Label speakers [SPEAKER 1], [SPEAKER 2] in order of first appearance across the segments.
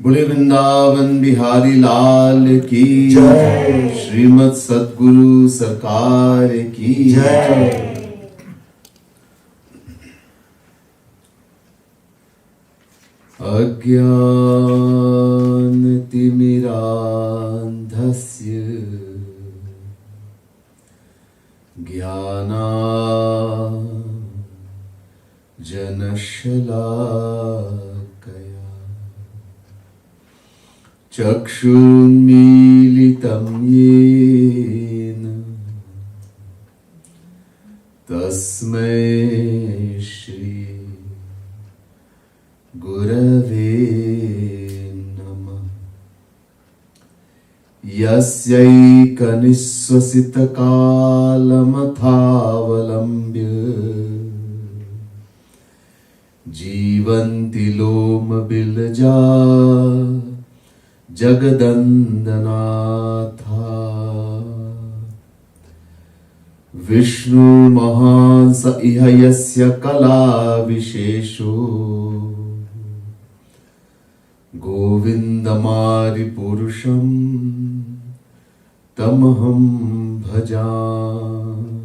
[SPEAKER 1] बोले वृंदावन बिहारी लाल की
[SPEAKER 2] जय।
[SPEAKER 1] श्रीमद् सद्गुरु सरकार की
[SPEAKER 2] जय।
[SPEAKER 1] अज्ञानतिमिरान्धस्य ज्ञानाञ्जनशलाकया चक्षुन्मीलितं येन तस्मै श्री गुरवे नमः। यस्यैकनिःश्वसितकालमथावलम्ब्य जीवन्ति लोमबिलजा जगदन्दनाथा विष्णुर्महान् स इह यस्य कलाविशेषो गोविन्दमारिपुरुषं तमहं भजामि।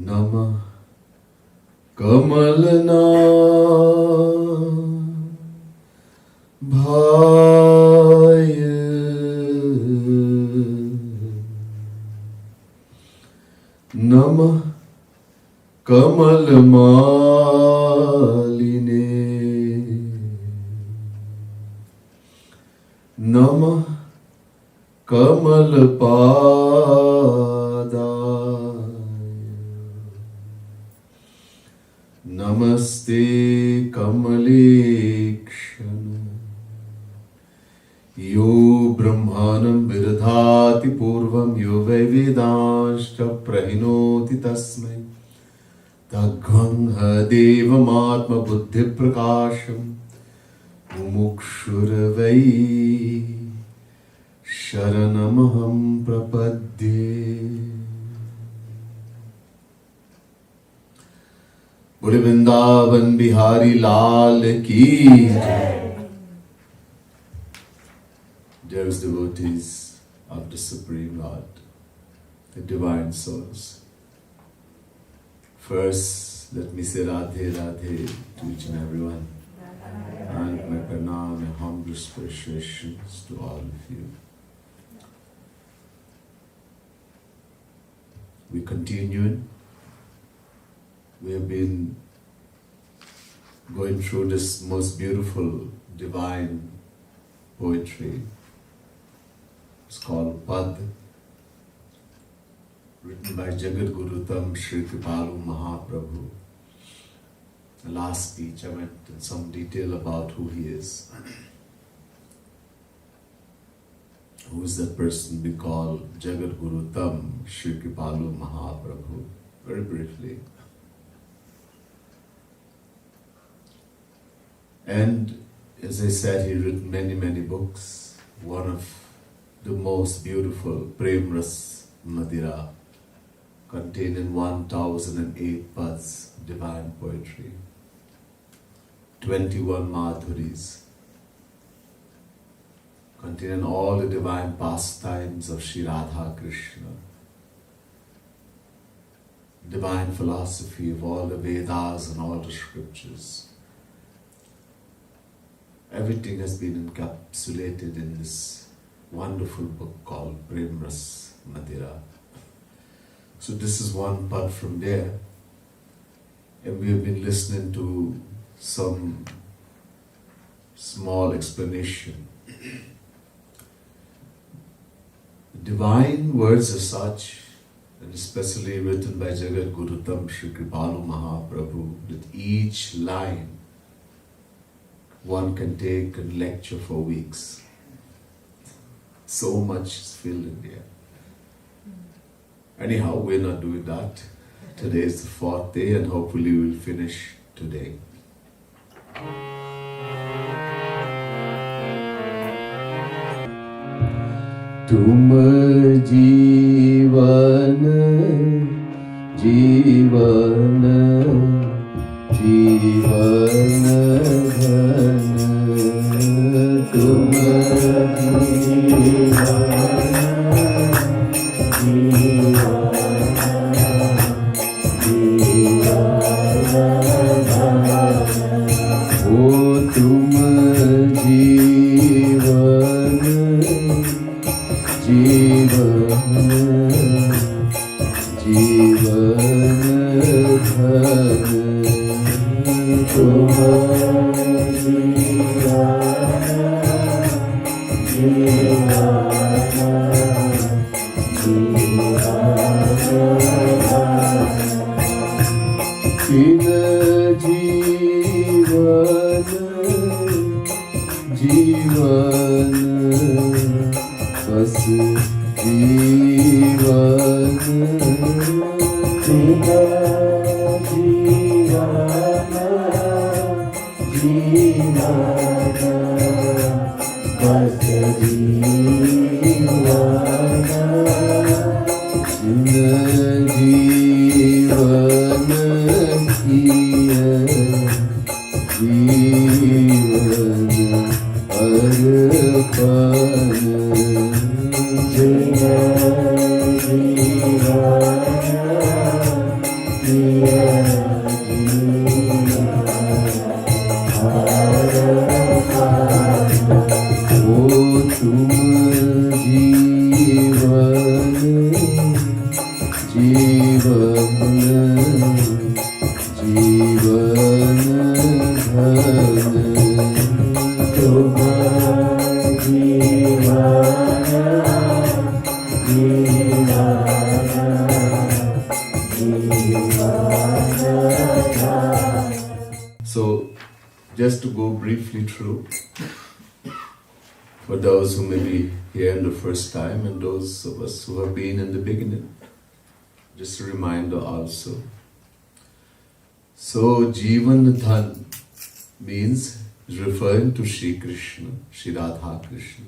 [SPEAKER 1] नमः कमलनाभाय नमः कमलमालिने नमः कमलपादाय नमस्ते कमलेक्षण यो ब्रह्माणं विदधाति पूर्वं यो वै वेदांश्च प्रहिणोति तस्मै तद्घं देवमात्मबुद्धिप्रकाशं मुमुक्षुर्वै शरणमहं प्रपद्ये। बोले वृंदावन बिहारी लाल की जय। Dearest devotees of the Supreme Lord, the Divine Souls, first let me say Radhe Radhe to each and everyone, and my pranam and humble appreciations to all of you. We continued. We have been going through this most beautiful divine poetry. It's called Pad, written by Jagat Guru Tam Shri Kripalu Mahaprabhu. The last speech I went in some detail about who he is. Who is that person we call Jagat Guru Tam Shri Kripalu Mahaprabhu? Very briefly. And as I said, he written many books. One of the most beautiful, Prem Ras Madira, containing 1008 pads, divine poetry, 21 madhuris, containing all the divine pastimes of Sri Radha Krishna, divine philosophy of all the Vedas and all the scriptures. Everything has been encapsulated in this wonderful book called Prem Ras Madira. So this is one part from there, and we have been listening to some small explanation. Divine words as such, and especially written by Jagat Guru Tam Shri Kripalu Mahaprabhu, with each line one can take and lecture for weeks. So much is filled in there. Anyhow, we're not doing that. Today is the 4th day, and hopefully we'll finish today. तुम जीवन जीवन जीवन धन तुम ओ तुम जीवन जीवन जीवन धन तुम इन जीवन जीवन बस जीवन
[SPEAKER 2] जीवन जीवन बस
[SPEAKER 1] जीवन जीवन अर्पण ओ तुम जीवन जीवन जीवन धन
[SPEAKER 2] तुम
[SPEAKER 1] So, just to go briefly through, for those who may be here the first time and those of us who have been in the beginning, just a reminder also. So, Jivan Dhan means referring to Shri Krishna, Shri Radha Krishna.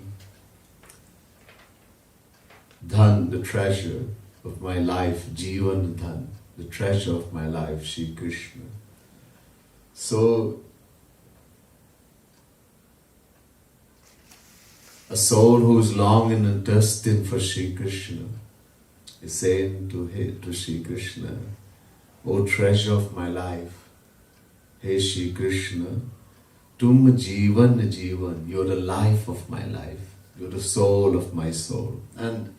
[SPEAKER 1] Dhan, the treasure of my life, Jivan Dhan, the treasure of my life, Shri Krishna. So, a soul who is longing and thirsting for Shri Krishna is saying to Shri Krishna, O treasure of my life, Hey Shri Krishna, Tum Jivan Jivan, you're the life of my life, you're the soul of my soul. And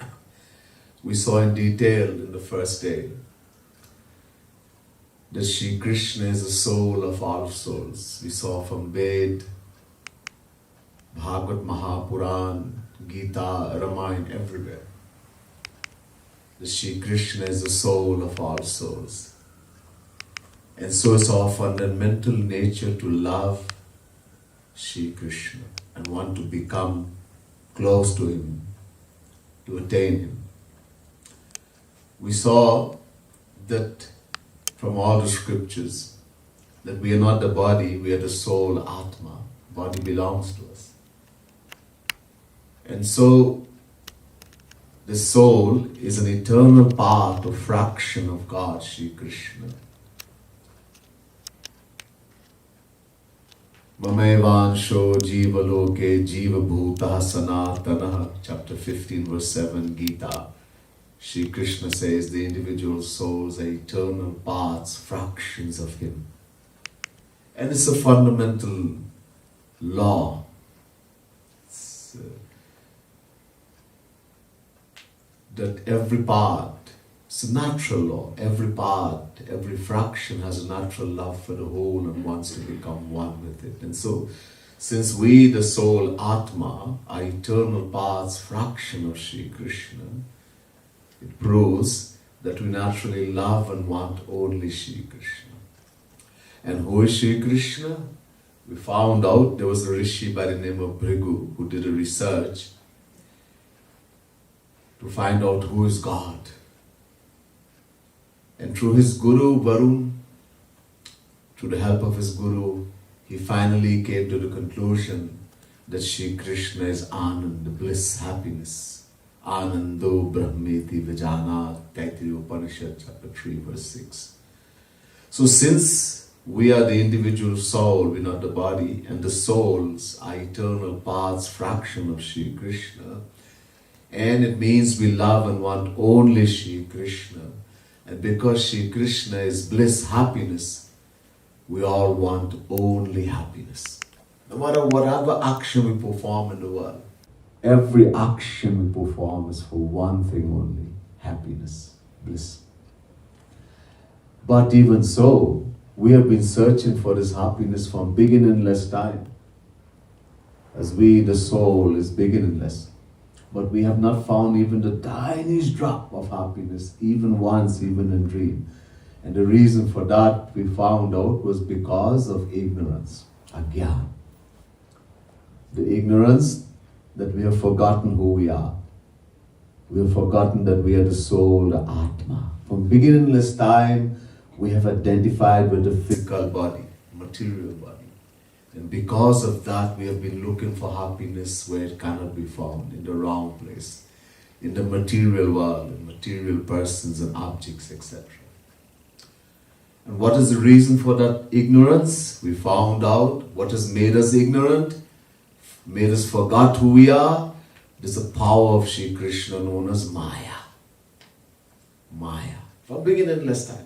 [SPEAKER 1] we saw in detail in the first day that Shri Krishna is the soul of all souls. We saw from Ved, Bhagavad Mahapuran, Gita, Ramayana, everywhere. That Shri Krishna is the soul of all souls. And so it's our fundamental nature to love Shri Krishna and want to become close to Him, to attain Him. We saw that from all the scriptures that we are not the body, we are the soul, Atma. Body belongs to us. And so the soul is an eternal part or fraction of God, Shri Krishna. Mamevansho jiva loke jiva bhutah sanatana, chapter 15 verse 7, Gita. Shri Krishna says the individual souls are eternal parts, fractions of Him. And it's a fundamental law. That every part, it's a natural law, every part, every fraction has a natural love for the whole and wants to become one with it. And so, since we, the soul, Atma, are eternal parts, fraction of Shri Krishna, it proves that we naturally love and want only Shri Krishna. And who is Shri Krishna? We found out there was a rishi by the name of Bhrigu who did a research to find out who is God. And through his guru Varun, through the help of his guru, he finally came to the conclusion that Shri Krishna is Anand, the bliss, happiness. Anando Brahmeti Vijana, Taittiriya Upanishad, chapter 3, verse 6. So since We are the individual soul, we're not the body, and the souls are eternal parts, fraction of Shri Krishna. And it means we love and want only Shri Krishna. And because Shri Krishna is bliss, happiness, we all want only happiness. No matter whatever action we perform in the world, every action we perform is for one thing only, happiness, bliss. But even so, we have been searching for this happiness from beginningless time. As we, the soul, is beginningless. But we have not found even the tiniest drop of happiness, even once, even in dream. And the reason for that, we found out, was because of ignorance, agyan. The ignorance that we have forgotten who we are. We have forgotten that we are the soul, the Atma. From beginningless time, we have identified with the physical body, material body. And because of that, we have been looking for happiness where it cannot be found, in the wrong place, in the material world, in material persons and objects, etc. And what is the reason for that ignorance? We found out what has made us ignorant, made us forget who we are. It is the power of Shri Krishna known as Maya. Maya. From beginningless time.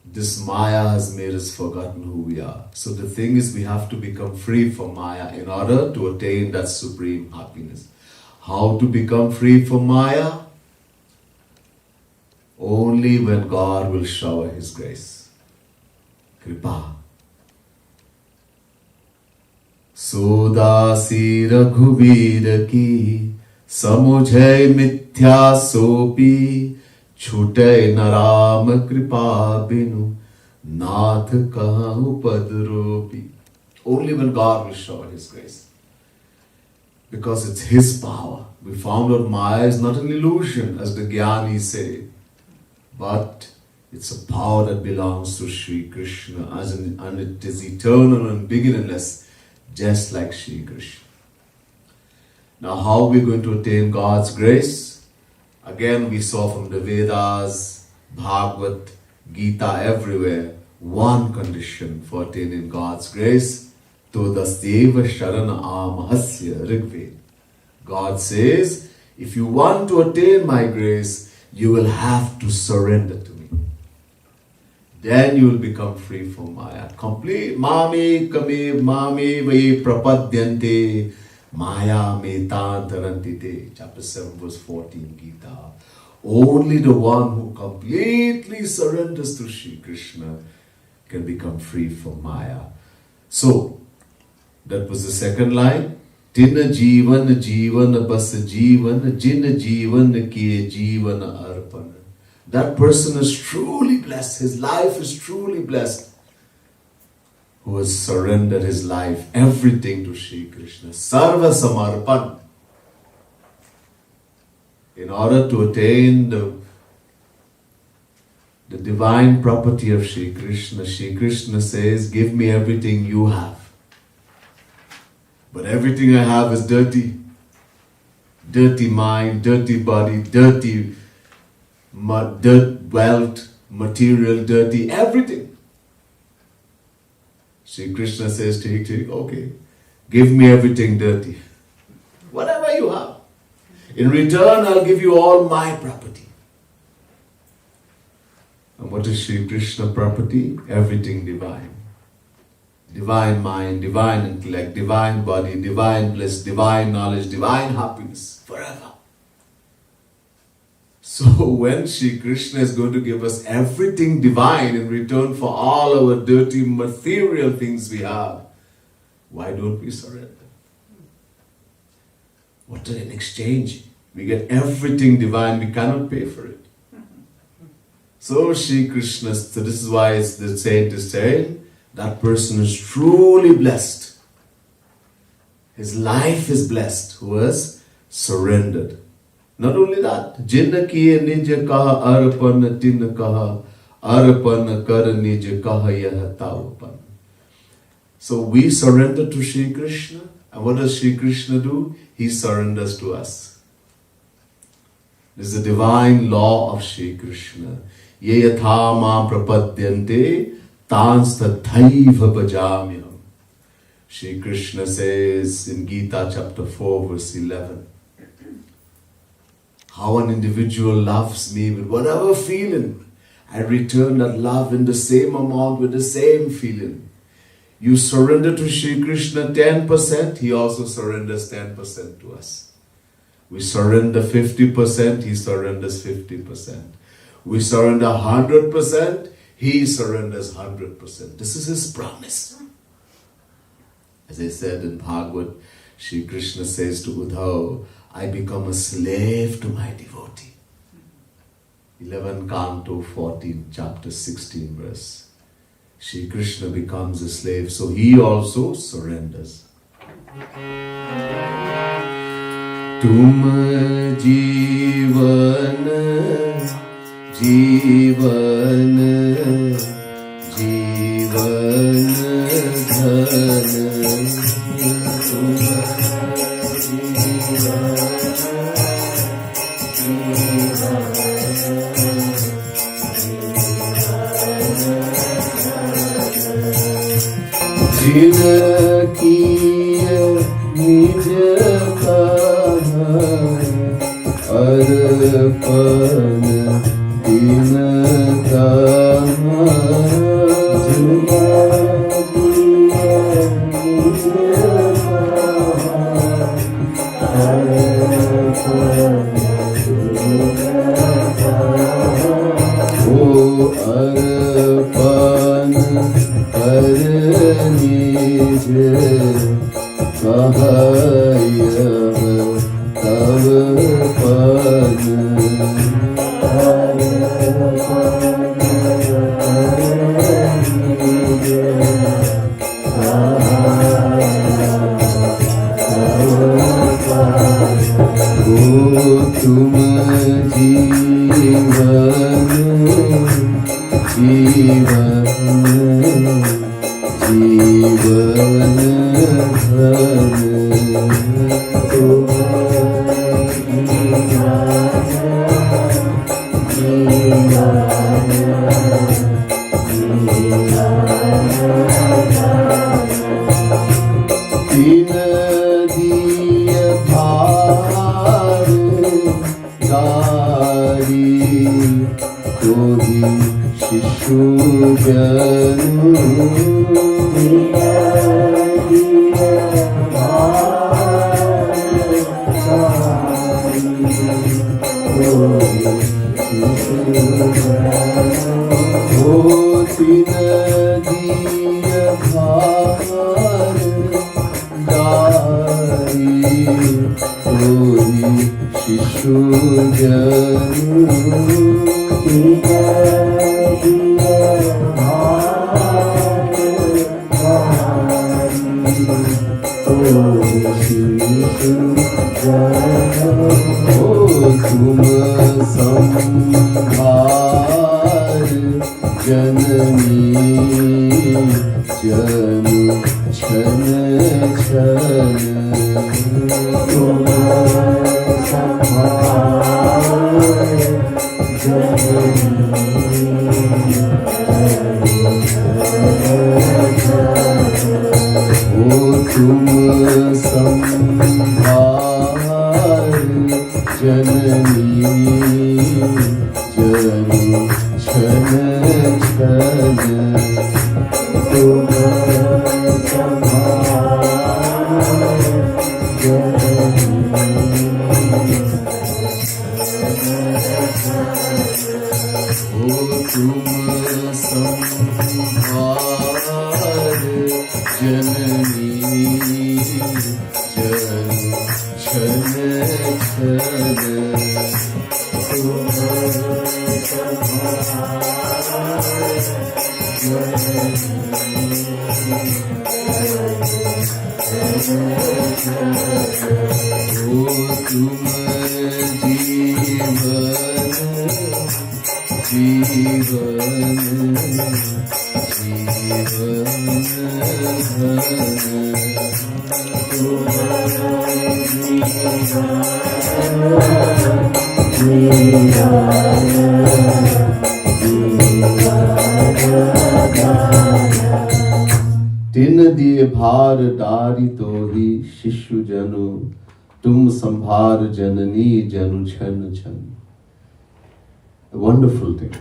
[SPEAKER 1] This Maya has made us forgotten who we are. So the thing is, we have to become free from Maya in order to attain that supreme happiness. How to become free from Maya? Only when God will shower His grace. Kripa. Sodasi Raghuvir ki samujhay mithya sopi छूटे न राम कृपा बिनु नाथ कहूँ पदरोपी. Only when God will shower His grace. Because it's His power. We found out Maya is not an illusion, as the Jnanis say, but it's a power that belongs to Shri Krishna, and it is eternal and beginningless, just like Shri Krishna. Now, how are we going to attain God's grace? Again, we saw from the Vedas, Bhagavad, Gita, everywhere, one condition for attaining God's grace. Todasyeva Sharana Amahasya Rigved. God says, if you want to attain my grace, you will have to surrender to me. Then you will become free from Maya. Complete Mami Kame Mami Vai Prapadyante Maya Metantarantite, chapter 7, verse 14, Gita. Only the one who completely surrenders to Shri Krishna can become free from Maya. So, that was the second line. Tina Jivan Jivan Bas Jivan Jin Jivan Kiye Jivan Arpana. That person is truly blessed. His life is truly blessed, who has surrendered his life, everything to Shri Krishna. Sarva Samarpan. In order to attain the divine property of Shri Krishna says, give me everything you have. But everything I have is dirty. Dirty mind, dirty body, dirty wealth, material, dirty, everything. Shri Krishna says to him, okay, give me everything dirty. Whatever you have. In return, I'll give you all my property. And what is Shri Krishna property? Everything divine. Divine mind, divine intellect, divine body, divine bliss, divine knowledge, divine happiness, forever. So when Shri Krishna is going to give us everything divine in return for all our dirty material things we have, why don't we surrender? What in exchange? We get everything divine, we cannot pay for it. So Shri Krishna, so this is why the saint is saying, that person is truly blessed. His life is blessed, who has surrendered. Not only that, Jinna kiye nij kaha arpan tin kaha arpan kar nij kaha yah taupan. So we surrender to Shri Krishna, and what does Shri Krishna do? He surrenders to us. This is the divine law of Shri Krishna. ye yatha mam prapadyante tans tathaiva bhajamyam. Shri Krishna says in Gita chapter 4 verse 11, how an individual loves me with whatever feeling, I return that love in the same amount with the same feeling. You surrender to Shri Krishna 10%, He also surrenders 10% to us. We surrender 50%, He surrenders 50%. We surrender 100%, He surrenders 100%. This is His promise. As I said in Bhagavad, Shri Krishna says to Uddhava, I become a slave to my devotee. 11 Canto 14, chapter 16 verse. Shri Krishna becomes a slave, so he also surrenders. Tum jivan, jivan, jivan dhan. Jinkiya nij arpan तिन दिए भार डारी तो ही शिशु जनु तुम संभार जननी जनु छन छन. A wonderful thing.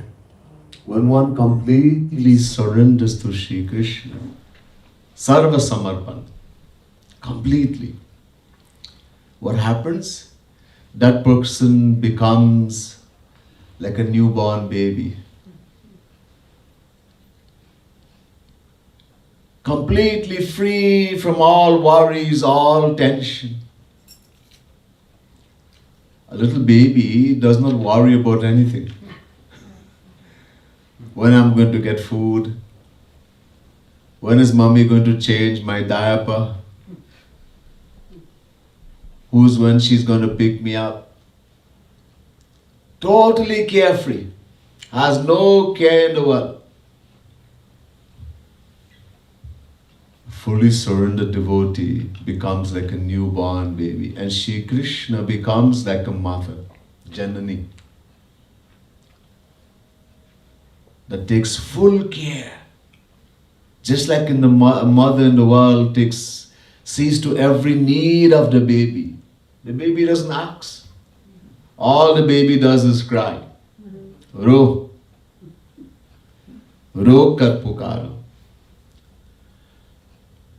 [SPEAKER 1] When one completely surrenders to Shri Krishna, Sarva Samarpan, completely, what happens? That person becomes like a newborn baby. Completely free from all worries, all tension. A little baby does not worry about anything. When I'm going to get food? When is mommy going to change my diaper? When she's going to pick me up? Totally carefree. Has no care in the world. Fully surrendered devotee becomes like a newborn baby. And Shri Krishna becomes like a mother, Janani, that takes full care. Just like in the mother in the world sees to every need of the baby. The baby doesn't ask. All the baby does is cry. Ro. Ro kar pukaro.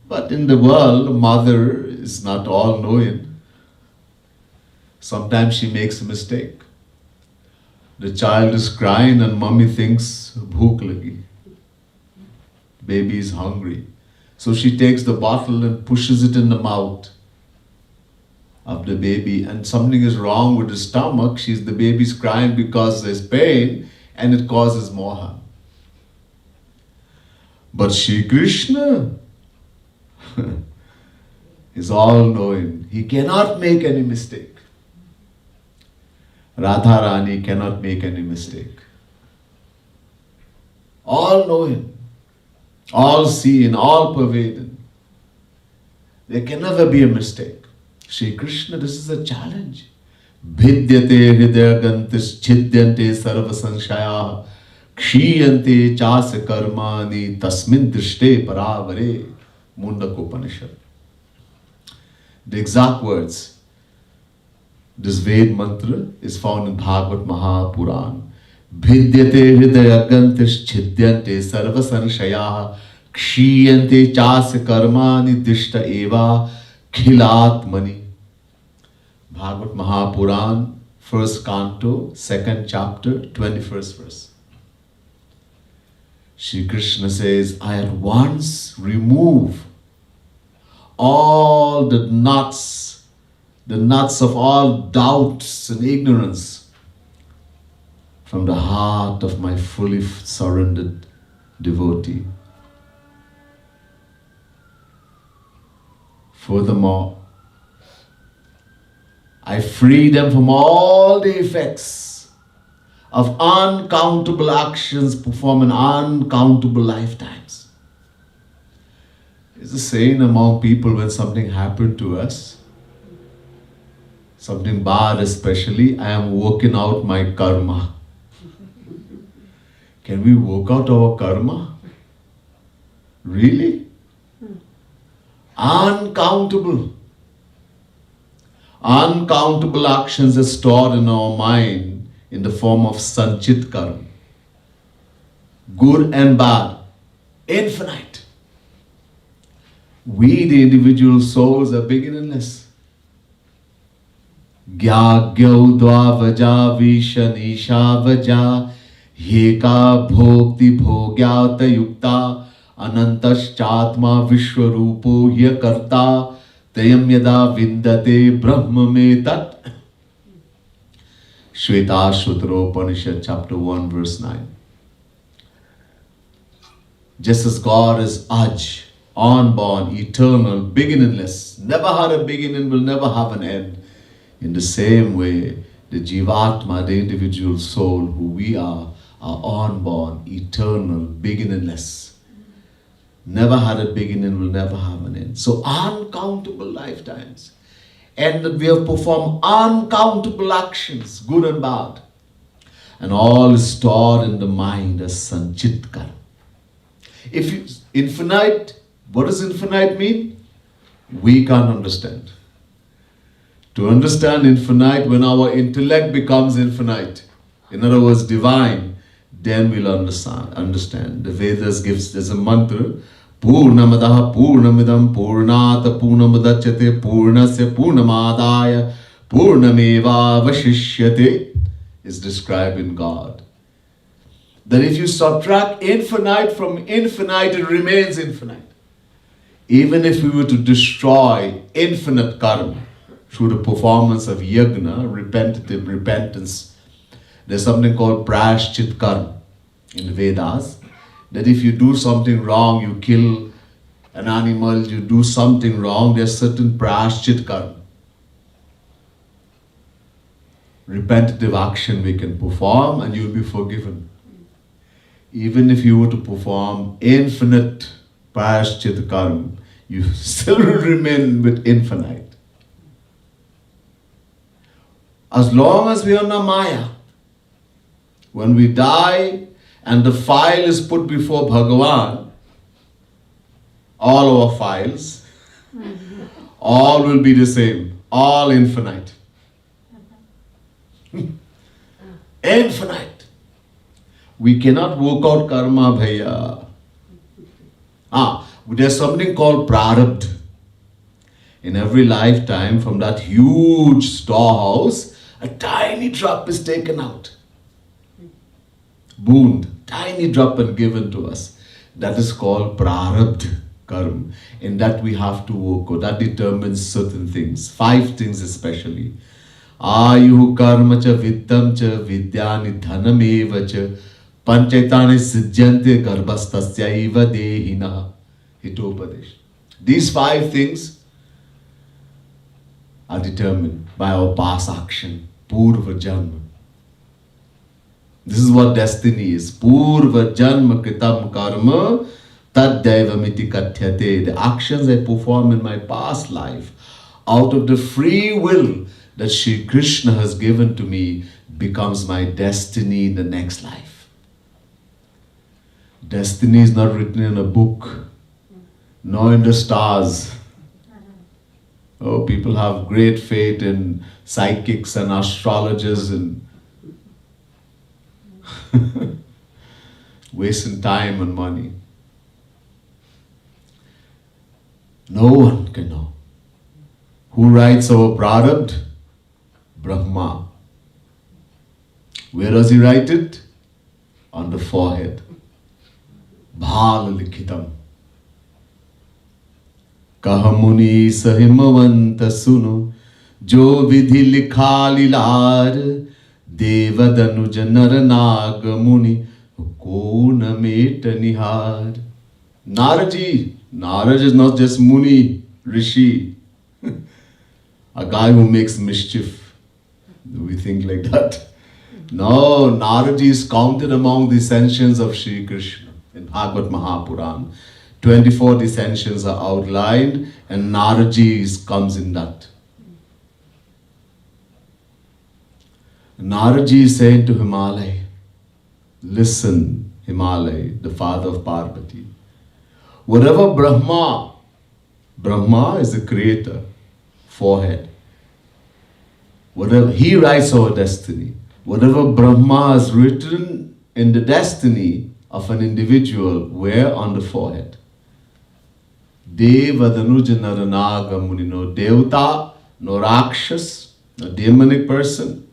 [SPEAKER 1] But in the world, mother is not all knowing. Sometimes she makes a mistake. The child is crying and mommy thinks bhook lagi. Baby is hungry. So she takes the bottle and pushes it in the mouth of the baby, and something is wrong with the stomach. The baby's crying because there's pain and it causes more harm. But Shri Krishna is all-knowing. He cannot make any mistake. Radharani cannot make any mistake. All-knowing, all-seeing, all-pervading. There can never be a mistake. Shri Krishna, this is a challenge. Bhidyate hridayagantis chhidyante sarva sanshaya kshiyante chasya karmani tasmin drishte paravare. Mundaka Upanishad. The exact words, this Ved mantra is found in Bhagavad Mahapuran. Bhidyate hridayagantis chhidyante sarva sanshaya kshiyante chasya karmani drishta eva khilatmani. Bhagavad Mahapuran, 1st canto, 2nd chapter, 21st verse. Shri Krishna says, I at once remove all the nuts of all doubts and ignorance from the heart of my fully surrendered devotee. Furthermore, I free them from all the effects of uncountable actions performed in uncountable lifetimes. It's a saying among people when something happened to us, something bad especially, I am working out my karma. Can we work out our karma? Really? Uncountable. Uncountable actions are stored in our mind in the form of sanchit karma. Good and bad. Infinite. We, the individual souls, are beginningless. Gyagyo dvavaja vishanisha vaja heka bhokti bhogyata yukta anantaschatma vishwarupo hyakarta tayam yada vindate brahma me tat. Shvetashvatara Upanishad chapter 1 verse 9. Just as God is Aj, unborn, eternal, beginningless, never had a beginning, will never have an end. In the same way, the Jivatma, the individual soul who we are unborn, eternal, beginningless. Never had a beginning, will never have an end. So uncountable lifetimes. And we have performed uncountable actions, good and bad. And all is stored in the mind as sanchit karma. If you, infinite, what does infinite mean? We can't understand. To understand infinite, when our intellect becomes infinite, in other words, divine, then we'll understand. The Vedas gives, there's a mantra, Purnamadaha Purnamidam Purnata Purnamudachyate Purnasya Purnamadaya Purnameva Vashishyate is described in God. That if you subtract infinite from infinite, it remains infinite. Even if we were to destroy infinite karma through the performance of yagna, repentance, there's something called prayashchit karma in the Vedas, that if you do something wrong, you kill an animal, you do something wrong, there's certain prayashchit karma. Repetitive action we can perform and you'll be forgiven. Even if you were to perform infinite prayashchit karma, you still remain with infinite. As long as we are in a Maya, when we die and the file is put before Bhagavan, all our files, all will be the same, all infinite. Infinite. We cannot work out karma, bhaiya. There's something called prarabdha. In every lifetime, from that huge storehouse, a tiny drop is taken out. Boond, tiny drop and given to us. That is called prarabdha karma. In that we have to work out. That determines certain things. 5 things especially. Ayuhu karma cha vittam cha vidyani dhanameva cha panchaitani siddhyante garbhastasyaiva dehina hitopadesh. These 5 things are determined by our past action, purva janma. This is what destiny is. Purva janma kritam karma taddevamiti kathyate. The actions I perform in my past life, out of the free will that Shri Krishna has given to me, becomes my destiny in the next life. Destiny is not written in a book, nor in the stars. Oh, people have great faith in psychics and astrologers and wasting time and money. No one can know. Who writes our prarabdha? Brahma. Where does he write it? On the forehead. Bhala likhitam. Kahamuni sahimavanta suno jo vidhi likha lilar devadanuja naranaga muni kona meta nihar. Naraji. Naraj is not just Muni, Rishi. A guy who makes mischief. Do we think like that? No, Naraji is counted among the descensions of Sri Krishna in Bhagavad Mahapuran. 24 descensions are outlined and Naraji comes in that. Naraji is saying to Himalaya, listen, Himalaya, the father of Parvati. Whatever Brahma is the creator, forehead. Whatever, he writes our destiny. Whatever Brahma has written in the destiny of an individual, where? On the forehead. Deva Danuja Naranaga Muni, no Devta, no Rakshas, no demonic person,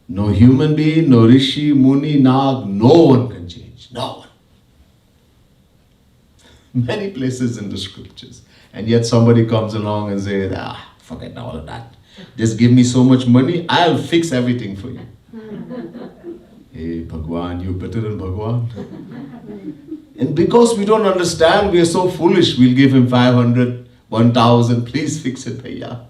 [SPEAKER 1] no human being, no Rishi, Muni, Nag, no one can change. No one. Many places in the scriptures. And yet somebody comes along and says, forget all of that. Just give me so much money, I'll fix everything for you. Hey, Bhagwan, you're better than Bhagwan. And because we don't understand, we are so foolish, we'll give him 500, 1,000, please fix it, bhaiya.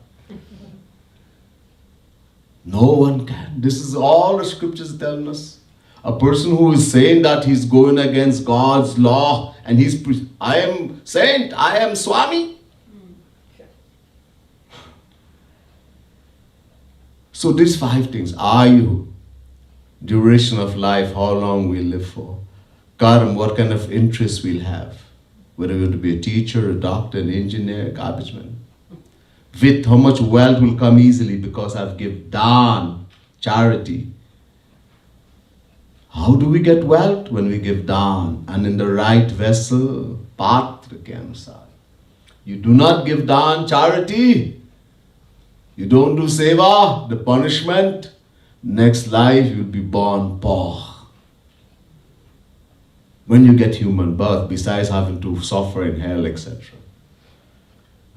[SPEAKER 1] No one can. This is all the scriptures telling us. A person who is saying that he's going against God's law and I am saint, I am Swami. So these 5 things: Ayu, duration of life, how long we live for; Karma, what kind of interests we'll have, whether we're going to be a teacher, a doctor, an engineer, a garbage man; Vitt, how much wealth will come easily because I've given dan, charity. How do we get wealth? When we give dan, and in the right vessel, patra ke anusar. You do not give dan, charity, you don't do seva, the punishment, next life you'll be born poor. When you get human birth, besides having to suffer in hell, etc.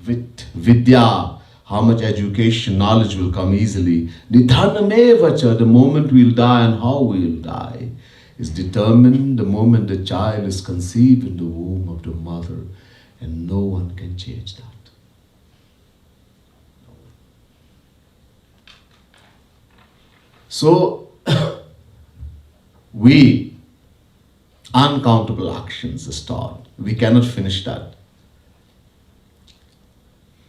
[SPEAKER 1] Vidya, how much education, knowledge will come easily. Nidhanamevacha, the moment we'll die and how we'll die, is determined the moment the child is conceived in the womb of the mother, and no one can change that. So, uncountable actions is taught. We cannot finish that.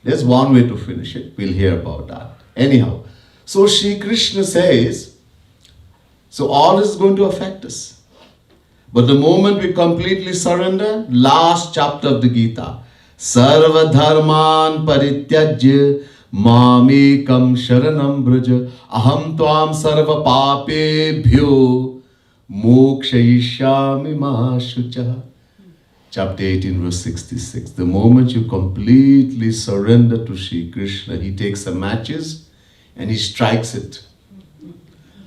[SPEAKER 1] There's one way to finish it. We'll hear about that. Anyhow, so Shri Krishna says, so all is going to affect us. But the moment we completely surrender, last chapter of the Gita, Sarva Dharman Parityajya Mamekam Sharanam Braja Aham Tvam Sarva Papebhyo Mokshayishyami Mahashucha. Chapter 18, verse 66. The moment you completely surrender to Shri Krishna, he takes some matches and he strikes it.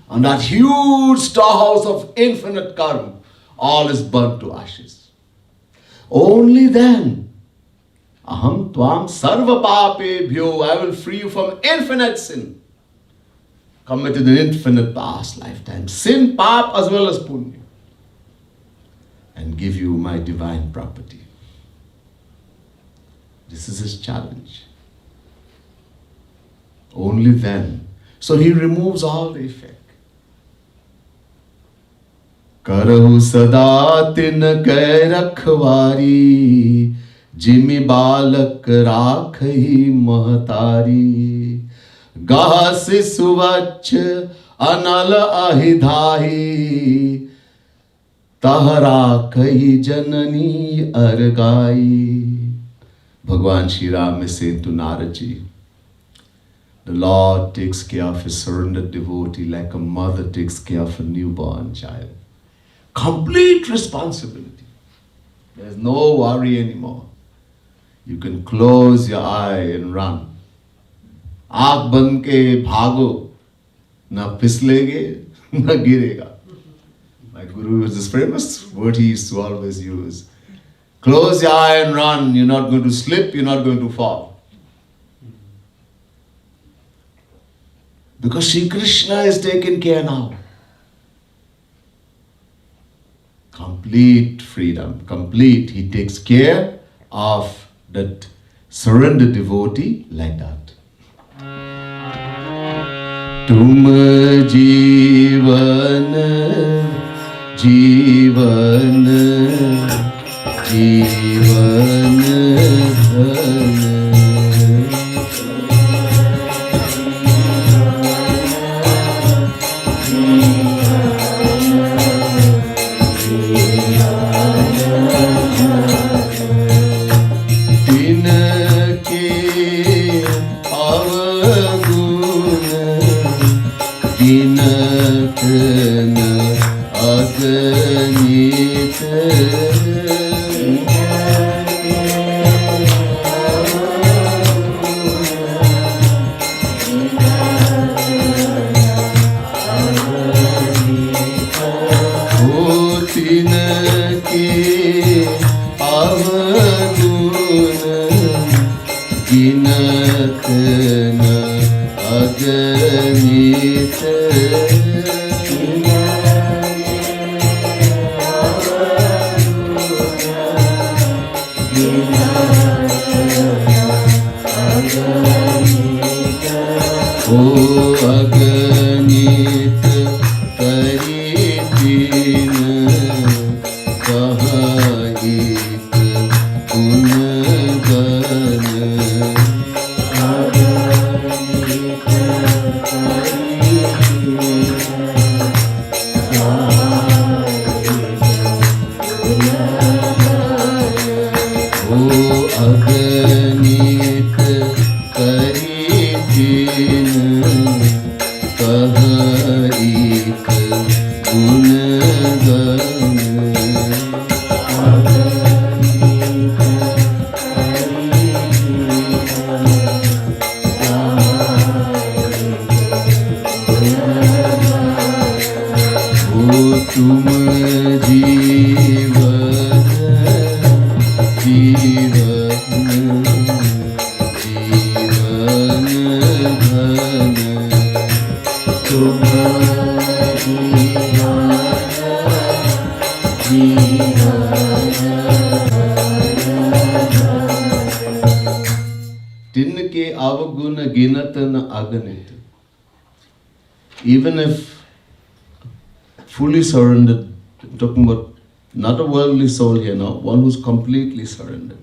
[SPEAKER 1] And that huge storehouse of infinite karma, all is burnt to ashes. Only then, aham tvam sarva papebhyo, I will free you from infinite sin, committed in infinite past lifetimes, sin, pap as well as punya, and give you my divine property. This is his challenge. Only then. So he removes all the effect. Karahu sada tin kai rakhwari, jimi balak rakhi mahatari, gahasi suvach anala ahidhahi, tahara kai janani argai. Bhagwan Shri Ram is saying to Narad Ji, the Lord takes care of his surrendered devotee like a mother takes care of a newborn child. Complete responsibility. There's no worry anymore. You can close your eye and run. Aak band ke bhago, na pislege, na girega. My guru is this famous word he used to always use. Close your eye and run. You're not going to slip, you're not going to fall. Because Shri Krishna is taken care now. Complete freedom, complete. He takes care of that surrendered devotee like that. Tum jivan, jivan, jivan dhan.
[SPEAKER 2] Thank you.
[SPEAKER 1] तिनके अवगुण गिनत न अगणित. Even if fully surrendered, I'm talking about not a worldly soul here now, one who's completely surrendered.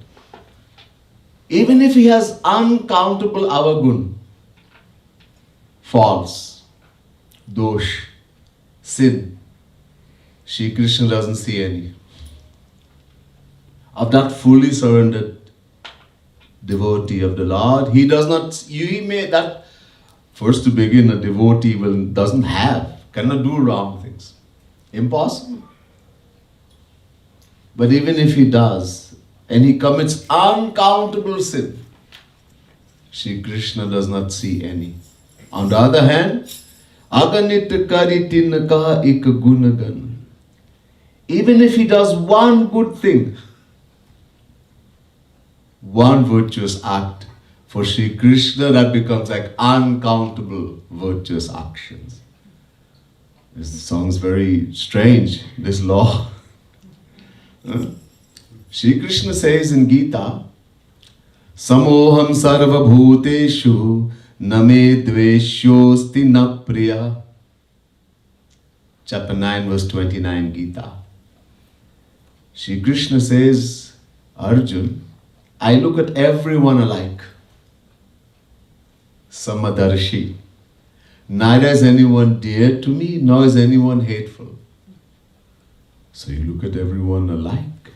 [SPEAKER 1] Even if he has uncountable avagun, faults, dosh, sin, Shri Krishna doesn't see any. Of that fully surrendered devotee of the Lord, he does not, he may, that first to begin, a devotee cannot do wrong things. Impossible. But even if he does, and he commits uncountable sin, Shri Krishna does not see any. On the other hand, aganit karitin ka ik gunagan. Even if he does one good thing, one virtuous act, for Shri Krishna that becomes like uncountable virtuous actions. This sounds very strange, this law. Shri Krishna says in Gita, Samoham sarva bhuteshu name dveshyosti na priya. Chapter 9 verse 29 Gita. Shri Krishna says, Arjun, I look at everyone alike. Samadarshi. Neither is anyone dear to me, nor is anyone hateful. So you look at everyone alike.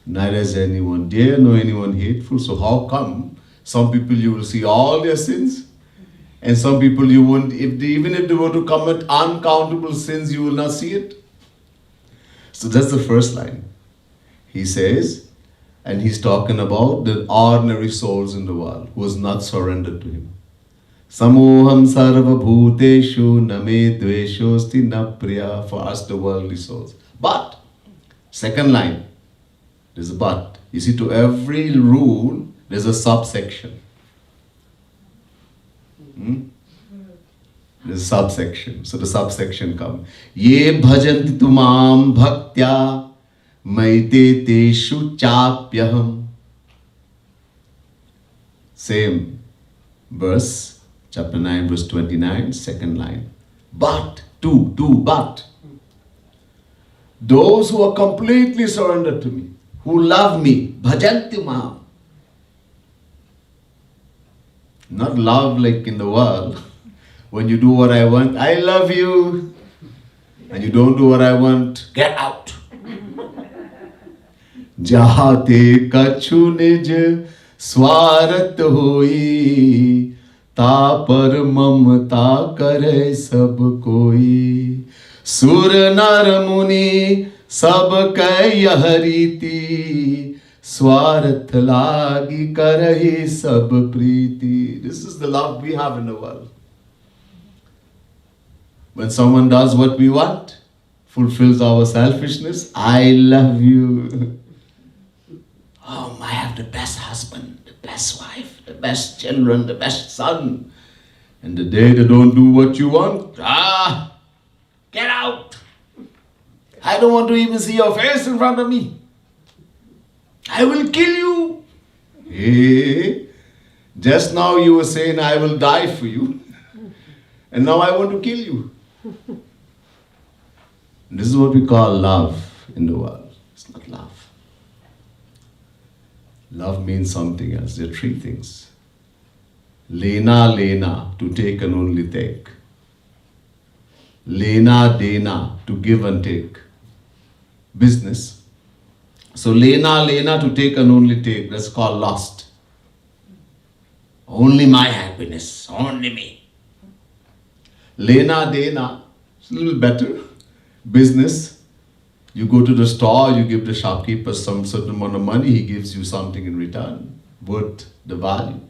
[SPEAKER 1] Neither is anyone dear, nor anyone hateful. So how come some people you will see all their sins, and some people you won't, even if they were to commit uncountable sins, you will not see it? So that's the first line. He says, and he's talking about the ordinary souls in the world who has not surrendered to him. Samoham sarva bhuteshu name dveshosti na priya, for us the worldly souls. But, second line, there's a but. You see, to every rule, there's a subsection. There's a subsection. So the subsection comes. Ye bhajanti tumam bhaktya maite teshu chapyaham. Same verse, chapter 9, verse 29, second line. But, but. Those who are completely surrendered to me, who love me, bhajanti mam. Not love like in the world. When you do what I want, I love you. And you don't do what I want, get out. Jahate kachu nij swarat hoi, ta par mamta kare sab koi. Sur nar muni sab kai yah riti, swarat lagi karahi sab priti. This is the love we have in the world. When someone does what we want, fulfills our selfishness, I love you. Oh, I have the best husband, the best wife, the best children, the best son. And the day they don't do what you want, get out. I don't want to even see your face in front of me. I will kill you. Hey, just now you were saying I will die for you. And now I want to kill you. This is what we call love in the world. It's not love. Love means something else. There are three things. Lena, to take and only take. Lena, dena, to give and take. Business. So Lena, to take and only take. That's called lust. Only my happiness, only me. Lena, dena, it's a little better. Business. You go to the store, you give the shopkeeper some certain amount of money, he gives you something in return, worth the value.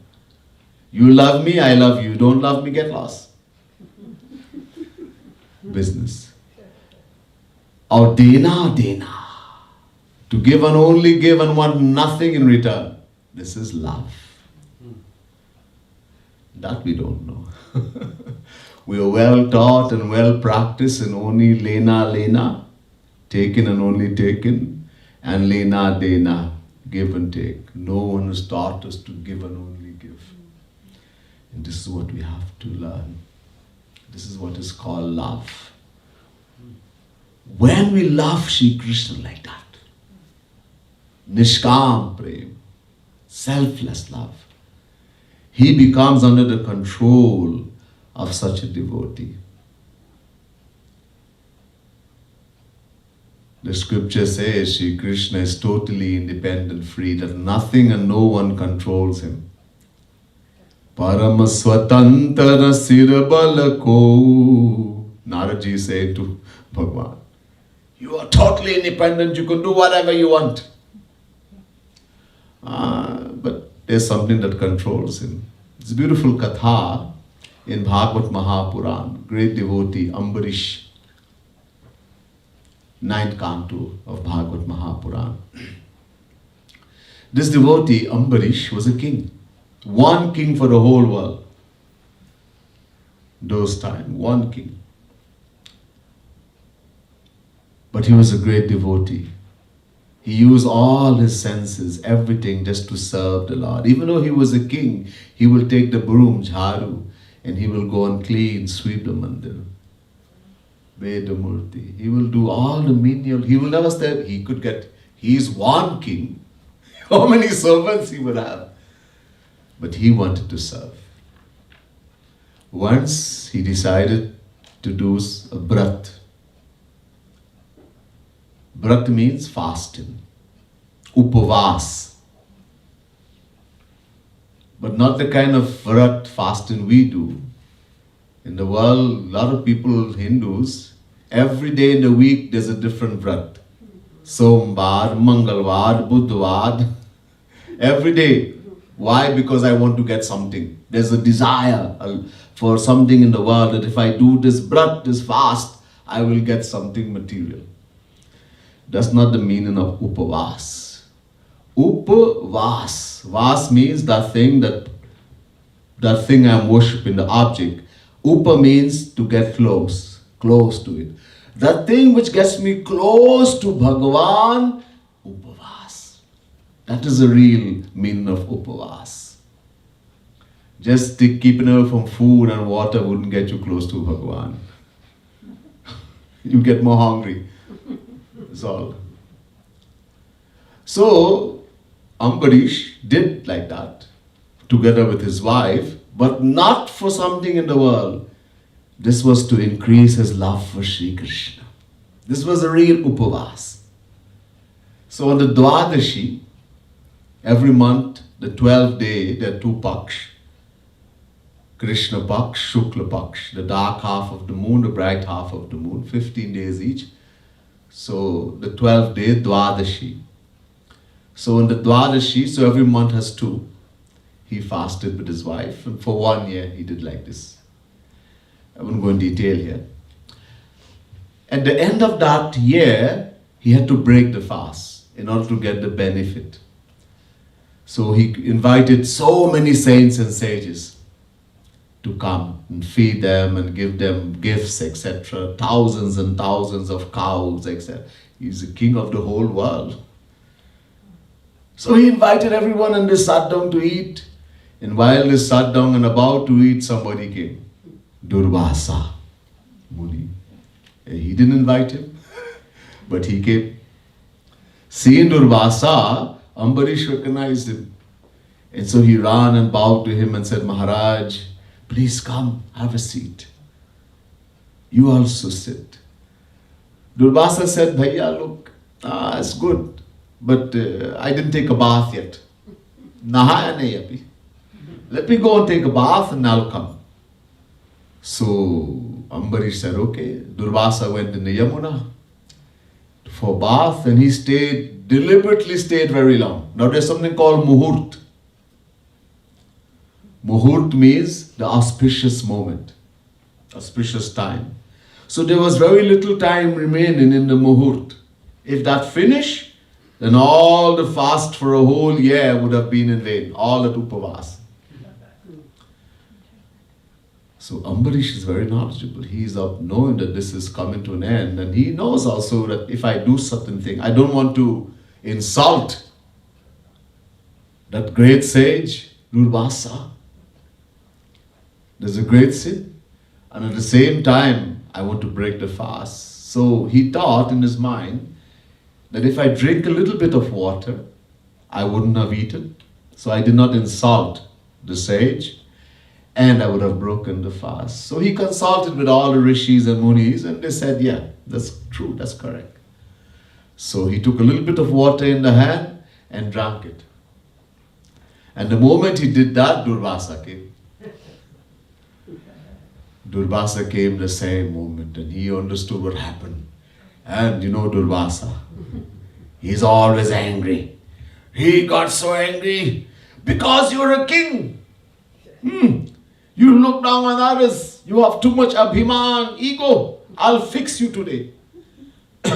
[SPEAKER 1] You love me, I love you. Don't love me, get lost. Business. Or dena, to give and only give and want nothing in return. This is love. That we don't know. We are well taught and well practiced in only Lena. Taken and only taken, and lena dena, give and take. No one has taught us to give and only give. And this is what we have to learn. This is what is called love. When we love Shri Krishna like that, Nishkam Prem, selfless love, he becomes under the control of such a devotee. The scripture says Shri Krishna is totally independent, free, that nothing and no one controls him. Parama Swatantara Sirabalako. Naraji said to Bhagavan, you are totally independent, you can do whatever you want. But there's something that controls him. It's a beautiful katha in Bhagavad Mahapuran, great devotee Ambarish, 9th canto of Bhagavad Mahapuran. This devotee Ambarish was a king, one king for the whole world. Those times, one king. But he was a great devotee. He used all his senses, everything, just to serve the Lord. Even though he was a king, he will take the broom, jharu, and he will go and clean, sweep the mandir, Vedamurti. He will do all the menial. He will never stay. He is one king. How many servants he would have? But he wanted to serve. Once he decided to do a brat. Brat means fasting. Upavas. But not the kind of vrat fasting we do. In the world, a lot of people, Hindus, every day in the week there's a different vrat. Sombar, Mangalvar, Budhvar. Every day. Why? Because I want to get something. There's a desire for something in the world that if I do this vrat, this fast, I will get something material. That's not the meaning of upavas. Upavas. Vas means that thing I'm worshipping, the object. Upa means to get close to it. That thing which gets me close to Bhagavan, upavas. That is the real meaning of upavas. Just keeping away from food and water wouldn't get you close to Bhagavan. You get more hungry. That's all. So, Ambarish did like that, together with his wife, but not for something in the world. This was to increase his love for Shri Krishna. This was a real upavas. So on the Dwadashi, every month, the 12th day, there are two paksh. Krishna paksh, Shukla paksh, the dark half of the moon, the bright half of the moon, 15 days each. So the 12th day, Dwadashi. So on the Dwadashi, so every month has two. He fasted with his wife, and for 1 year he did like this. I won't go in detail here. At the end of that year, he had to break the fast in order to get the benefit. So he invited so many saints and sages to come and feed them and give them gifts, etc. Thousands and thousands of cows, etc. He's the king of the whole world. So he invited everyone and they sat down to eat. And while they sat down and about to eat, somebody came. Durvasa Muni. He didn't invite him, but he came. Seeing Durvasa, Ambarish recognized him. And so he ran and bowed to him and said, Maharaj, please come, have a seat. You also sit. Durvasa said, Bhaiya, look, it's good, but I didn't take a bath yet. Nahaya nahi abhi. Let me go and take a bath and I'll come. So Ambarish said, okay. Durvasa went in the Yamuna for bath and he deliberately stayed very long. Now there's something called Muhurt. Muhurt means the auspicious moment, auspicious time. So there was very little time remaining in the Muhurt. If that finished, then all the fast for a whole year would have been in vain, all at Upavas. So Ambarish is very knowledgeable. He is of knowing that this is coming to an end, and he knows also that if I do certain thing, I don't want to insult that great sage, Durvasa. There's a great sin. And at the same time, I want to break the fast. So he thought in his mind that if I drink a little bit of water, I wouldn't have eaten. So I did not insult the sage, and I would have broken the fast. So he consulted with all the rishis and munis, and they said, yeah, that's true, that's correct. So he took a little bit of water in the hand and drank it. And the moment he did that, Durvasa came. Durvasa came the same moment, and he understood what happened. And you know Durvasa, he's always angry. He got so angry because you're a king. You look down on others. You have too much abhiman, ego. I'll fix you today.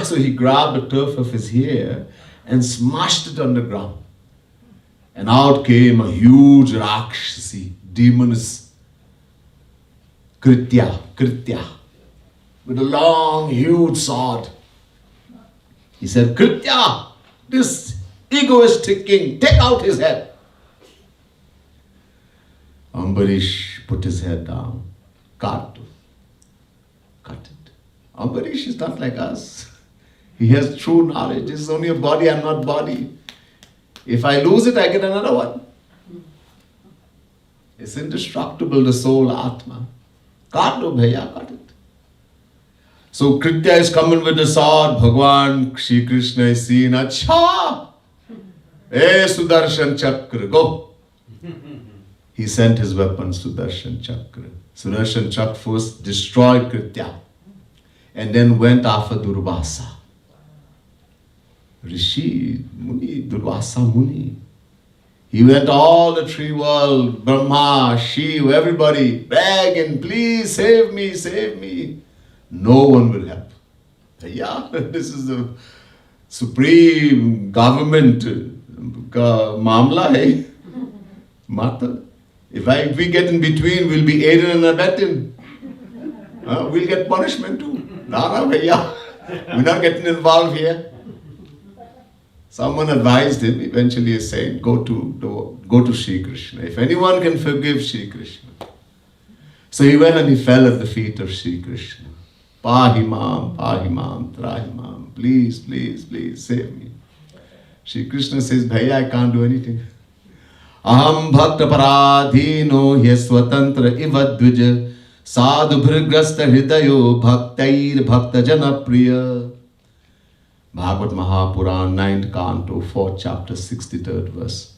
[SPEAKER 1] So he grabbed the tuft of his hair and smashed it on the ground. And out came a huge Rakshasi, demoness, Kritya, with a long, huge sword. He said, Kritya, this egoistic king, take out his head. Ambarish put his head down. Cut it. Ambarish is not like us. He has true knowledge. This is only a body, I'm not body. If I lose it, I get another one. It's indestructible, the soul, Atma. Cut it. So Kritya is coming with the sword. Bhagwan Shri Krishna is seen. Acha! Hey Sudarshan Chakra, go. He sent his weapons to Sudarshan Chakra. Sudarshan Chakra first destroyed Kritya and then went after Durvasa. Rishi, Muni, Durvasa Muni. He went all the three world, Brahma, Shiva, everybody, begging, please save me, save me. No one will help. Yeah, this is the supreme government mamla hai. Mata. If we get in between, we'll be aiding and abetting. We'll get punishment too. No, bhaiya. We're not getting involved here. Someone advised him, eventually he said, go to Shri Krishna. If anyone can forgive Shri Krishna. So he went and he fell at the feet of Shri Krishna. Pahimam, Trahimam, please, please, please save me. Shri Krishna says, Bhaiya, I can't do anything. Aham bhakta paradhino hyaswatantra ivadvija sadhu bhrigrasta hridayo bhaktair bhakta janapriya. Bhagavad Mahapuran, 9th canto, 4th chapter, 63rd verse.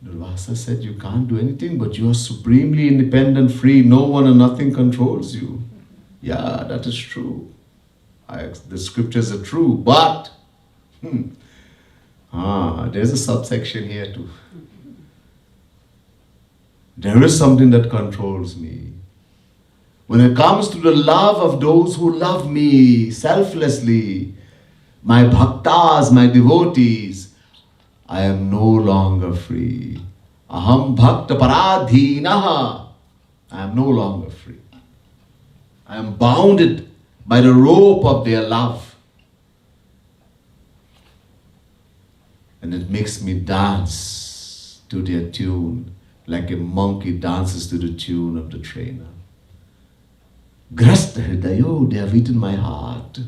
[SPEAKER 1] Durvasa said, you can't do anything, but you are supremely independent, free. No one and nothing controls you. Yeah, that is true. The scriptures are true, but there's a subsection here too. There is something that controls me. When it comes to the love of those who love me selflessly, my bhaktas, my devotees, I am no longer free. Aham bhakta paradhinaha. I am no longer free. I am bounded by the rope of their love. And it makes me dance to their tune, like a monkey dances to the tune of the trainer. Grasta hridayo, they have eaten my heart.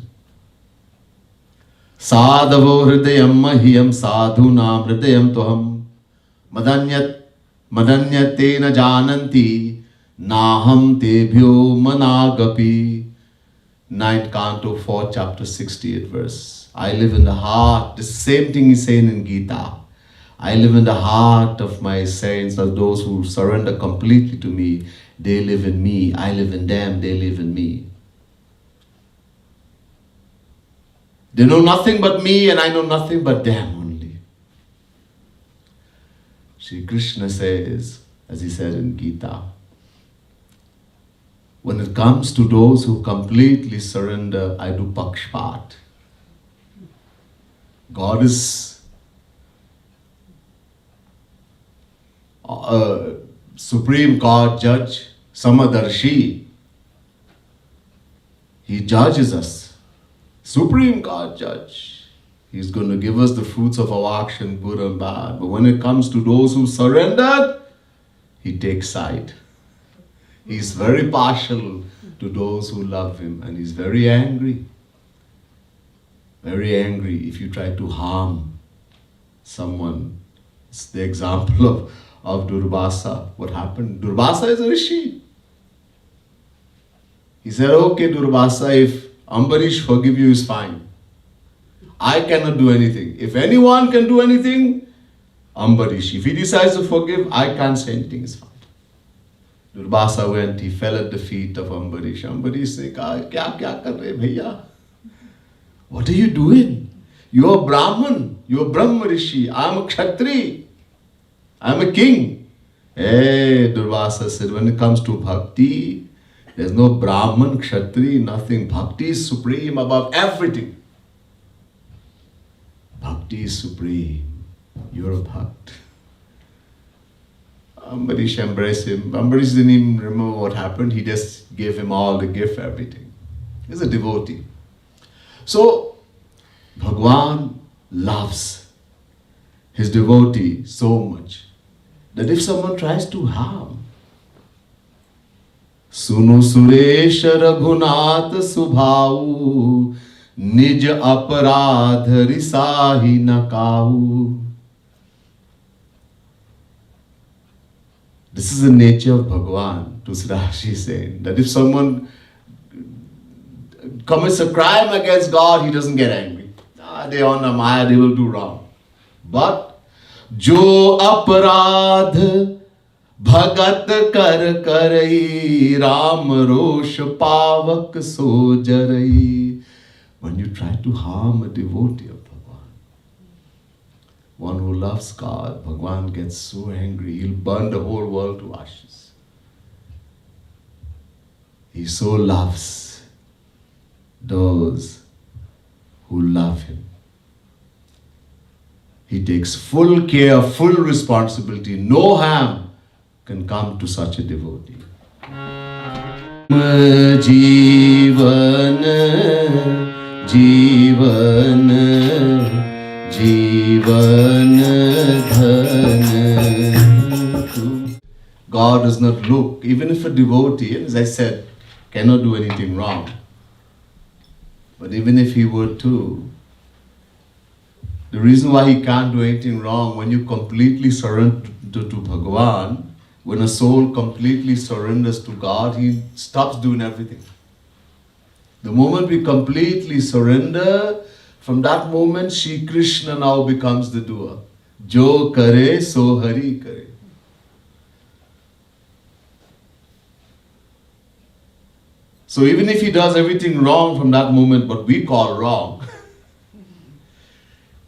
[SPEAKER 1] Sadhavo hridayam mahiyam sadhunam hridayam toham madanyatena jananti naham tebhyo managapi. 9th canto, 4th chapter, 68th verse. I live in the heart. The same thing is saying in Gita. I live in the heart of my saints, of those who surrender completely to me. They live in me. I live in them. They live in me. They know nothing but me, and I know nothing but them only. Shri Krishna says, as he said in Gita, when it comes to those who completely surrender, I do pakshpat. God is Supreme Court Judge, Samadarshi. He judges us. Supreme Court Judge. He's going to give us the fruits of our action, good and bad. But when it comes to those who surrendered, he takes side. He's very partial to those who love him, and he's very angry. Very angry if you try to harm someone. It's the example of Durvasa. What happened? Durvasa is a rishi. He said, okay, Durvasa, if Ambarish forgive you is fine. I cannot do anything. If anyone can do anything, Ambarish. If he decides to forgive, I can't say anything, it's fine. Durvasa went, he fell at the feet of Ambarish. Ambarish said, kya kar rahe bhaiya? What are you doing? You are Brahman, you are Brahma Rishi, I am a Kshatri, I am a king. Hey, Durvasa said, when it comes to bhakti, there's no Brahman, Kshatri, nothing. Bhakti is supreme above everything. Bhakti is supreme. You're a bhakt. Ambarish embraced him. Ambarish didn't even remember what happened. He just gave him all the gift, everything. He's a devotee. So, Bhagwan loves his devotee so much that if someone tries to harm, Sunu Suresh Raghunath Subhau Nij Aparadh Risahi Nakau. This is the nature of Bhagwan, Tulsidas is saying, that if someone commits a crime against God, he doesn't get angry. They are on a Maya, they will do wrong. But, Jo aparadh bhagat kar karai Ram rosh pavak so jarai. When you try to harm a devotee of Bhagwan, one who loves God, Bhagwan gets so angry, he'll burn the whole world to ashes. He so loves those who love him. He takes full care, full responsibility. No harm can come to such a devotee. Jeevan, Jeevan, Jeevan dhan. God does not look, even if a devotee, as I said, cannot do anything wrong. But even if he were to, the reason why he can't do anything wrong, when you completely surrender to Bhagavan, when a soul completely surrenders to God, he stops doing everything. The moment we completely surrender, from that moment, Shri Krishna now becomes the doer. Jo kare, so Hari kare. So even if he does everything wrong from that moment, what we call wrong,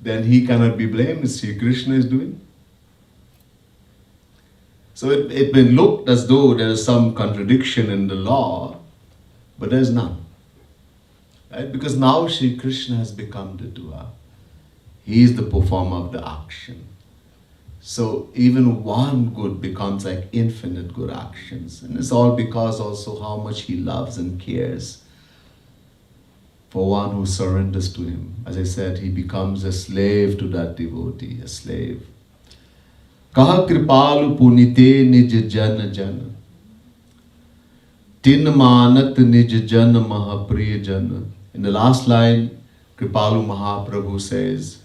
[SPEAKER 1] then he cannot be blamed. Sri Krishna is doing. So it may look as though there is some contradiction in the law, but there is none. Right? Because now Sri Krishna has become the doer. He is the performer of the action. So even one good becomes like infinite good actions. And it's all because also how much he loves and cares for one who surrenders to him. As I said, he becomes a slave to that devotee, a slave. Kaha kripalu punite nij jan jan. Tin manat nij jan mahapriya jan. In the last line, Kripalu Mahaprabhu says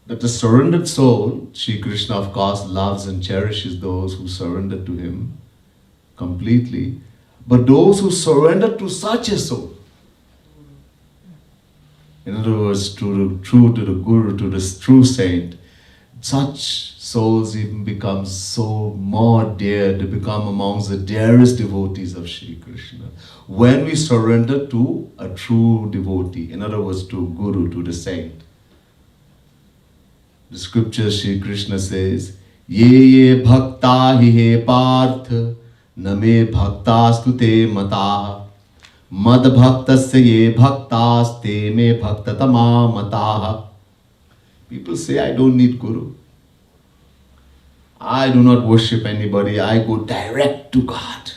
[SPEAKER 1] that the surrendered soul, Sri Krishna of course loves and cherishes those who surrender to him completely. But those who surrender to such a soul, in other words, true to the Guru, to the true saint, such souls even become so more dear, they become amongst the dearest devotees of Sri Krishna. When we surrender to a true devotee, in other words, to Guru, to the saint. The scripture, Sri Krishna says, Ye ye bhakta hi he partha, name bhaktastu te mataha, mad bhaktasya ye bhaktaste me bhaktatama mataha. People say, I don't need Guru. I do not worship anybody, I go direct to God.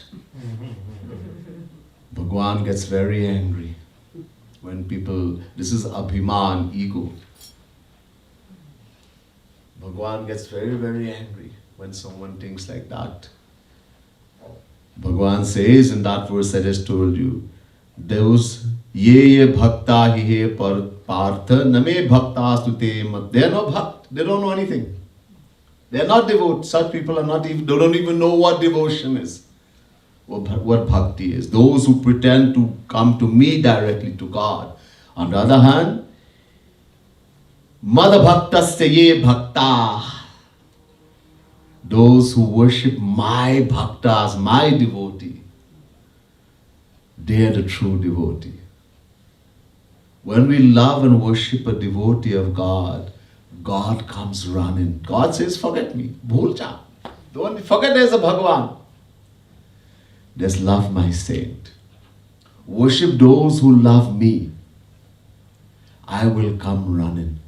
[SPEAKER 1] Bhagwan gets very angry when people, this is Abhiman, ego. Bhagwan gets very, very angry when someone thinks like that. Bhagwan says in that verse I just told you, those ye bhakta hi he partha name bhakta stute mat. They are not bhakt, they don't know anything. They are not devout. Such people are not even, they don't even know what devotion is, what bhakti is. Those who pretend to come to me directly, to God. On the other hand, Mad bhaktasya ye bhakta. Those who worship my bhaktas, my devotee, they are the true devotee. When we love and worship a devotee of God, God comes running. God says, forget me. Bhul ja. Don't forget there's a Bhagavan. Just love my saint. Worship those who love me. I will come running.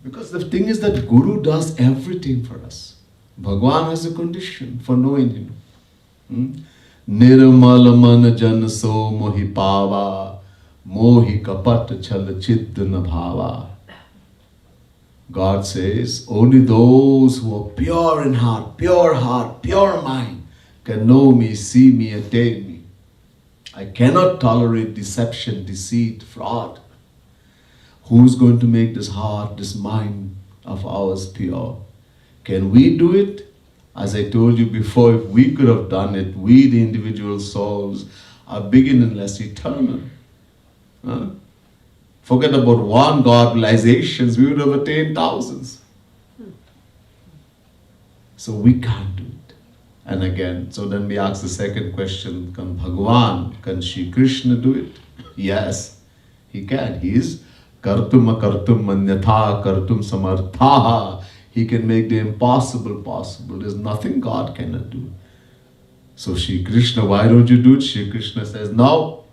[SPEAKER 1] Because the thing is that Guru does everything for us. Bhagwan has a condition for knowing him. Nirmal man jan so mohi pava, mohi kapat chal chit nabhava. God says, only those who are pure in heart, pure mind, can know me, see me, attain me. I cannot tolerate deception, deceit, fraud. Who's going to make this heart, this mind of ours pure? Can we do it? As I told you before, if we could have done it, we, the individual souls, are beginningless, eternal. Huh? Forget about one God realizations, we would have attained thousands. So we can't do it. And again, so then we ask the second question, can Bhagavan, can Shri Krishna do it? Yes, he can. He is kartum akartum manyatha kartum samarthaha. He can make the impossible possible. There's nothing God cannot do. So Shri Krishna, why don't you do it? Shri Krishna says, no,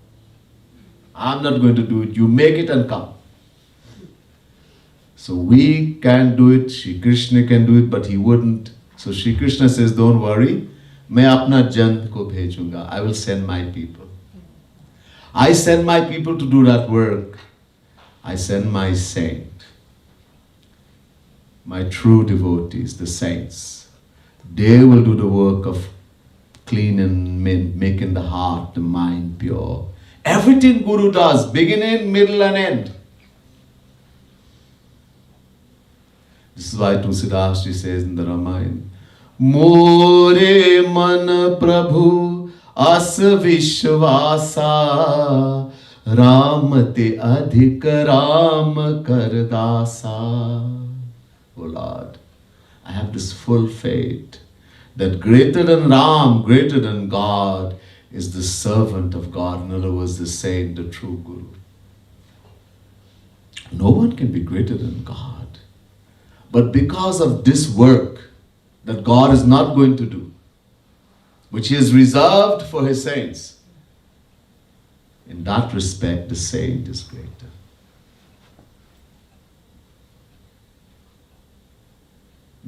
[SPEAKER 1] I'm not going to do it. You make it and come. So we can do it. Shri Krishna can do it, but he wouldn't. So Shri Krishna says, don't worry. मैं अपना जन को भेजूंगा. I will send my people. I send my people to do that work. I send my saint, my true devotees, the saints. They will do the work of cleaning, making the heart, the mind pure. Everything Guru does, beginning, middle and end. This is why Tulsidas Ji says in the Ramayana, More man Prabhu as Vishwasa Ram te adhik Ram kardasa. Oh Lord, I have this full faith that greater than Ram, greater than God, is the servant of God. In other words, the saint, the true Guru. No one can be greater than God. But because of this work that God is not going to do, which He has reserved for His saints, in that respect, the saint is greater.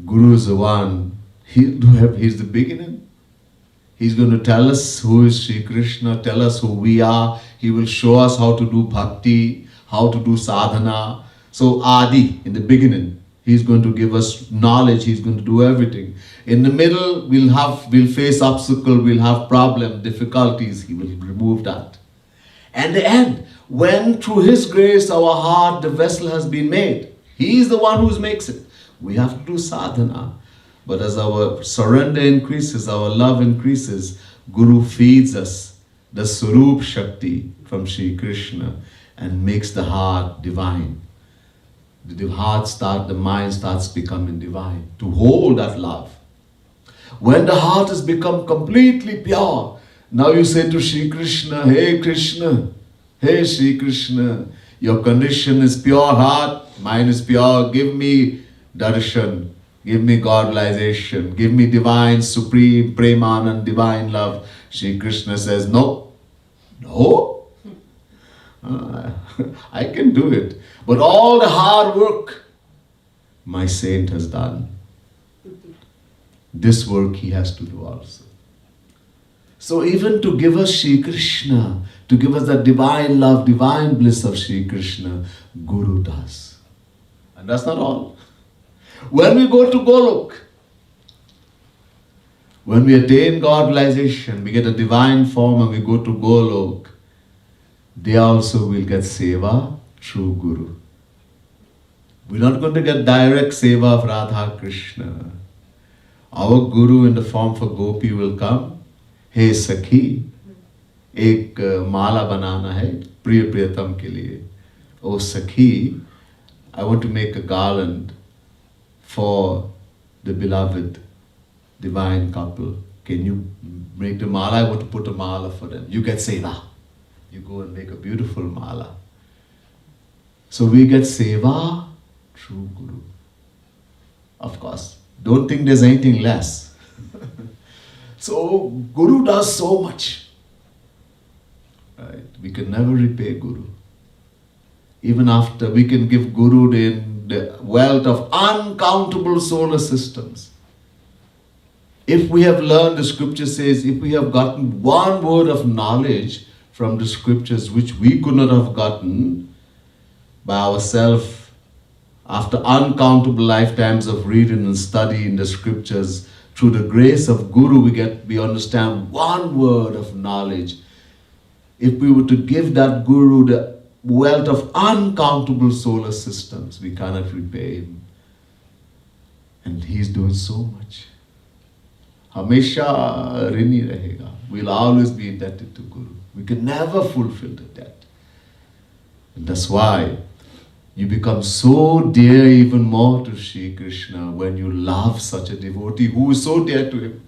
[SPEAKER 1] Guru is the one, he's the beginning. He's going to tell us who is Sri Krishna, tell us who we are. He will show us how to do bhakti, how to do sadhana. So Adi, in the beginning, He's going to give us knowledge, He's going to do everything. In the middle, we'll face obstacle, we'll have problem, difficulties, He will remove that. And the end, when through His grace our heart, the vessel has been made, He is the one who makes it. We have to do sadhana. But as our surrender increases, our love increases, Guru feeds us the Swarup Shakti from Sri Krishna and makes the heart divine. The mind starts becoming divine, to hold that love. When the heart has become completely pure, now you say to Sri Krishna, hey Sri Krishna, your condition is pure heart, mine is pure, give me darshan. Give me God realization. Give me divine, supreme, premanand, divine love. Shri Krishna says, no. I can do it. But all the hard work my saint has done. this work he has to do also. So even to give us Shri Krishna, to give us that divine love, divine bliss of Shri Krishna, Guru does. And that's not all. When we go to Golok, when we attain God realization, we get a divine form and we go to Golok, they also will get seva through Guru. We're not going to get direct seva of Radha Krishna. Our Guru in the form of a gopi will come. Hey Sakhi, एक माला बनाना है प्रिय प्रियतम के लिए. Oh Sakhi, I want to make a garland for the beloved divine couple. Can you make the mala? I want to put a mala for them. You get seva. You go and make a beautiful mala. So we get seva through Guru. Of course, don't think there's anything less. So Guru does so much. Right? We can never repay Guru. Even after we can give Guru the wealth of uncountable solar systems. If we have learned, the scripture says, if we have gotten one word of knowledge from the scriptures which we could not have gotten by ourselves after uncountable lifetimes of reading and studying the scriptures, through the grace of Guru we understand one word of knowledge. If we were to give that Guru the wealth of uncountable solar systems, we cannot repay him. And he's doing so much. Hamesha rini rahega. We'll always be indebted to Guru. We can never fulfill the debt. And that's why you become so dear even more to Shri Krishna when you love such a devotee who is so dear to him,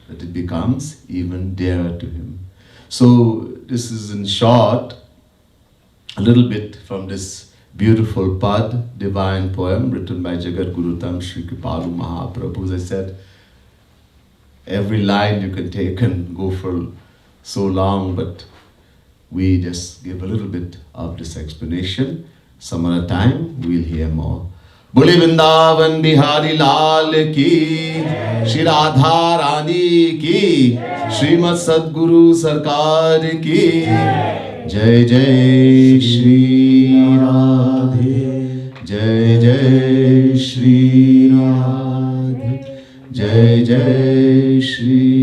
[SPEAKER 1] that it becomes even dearer to him. So this is in short a little bit from this beautiful Pad, divine poem written by Jagat Guru Tam Sri Kripalu Mahaprabhu. As I said, every line you can take and go for so long, but we just give a little bit of this explanation. Some other time we'll hear more. Boli Vrindavan Bihari Lal ki, Shri Radha Rani ki, Srimad Sadguru Sarkar ki, Jai Jai Shri Radhe, Jai Jai Shri Radhe, Jai Jai Shri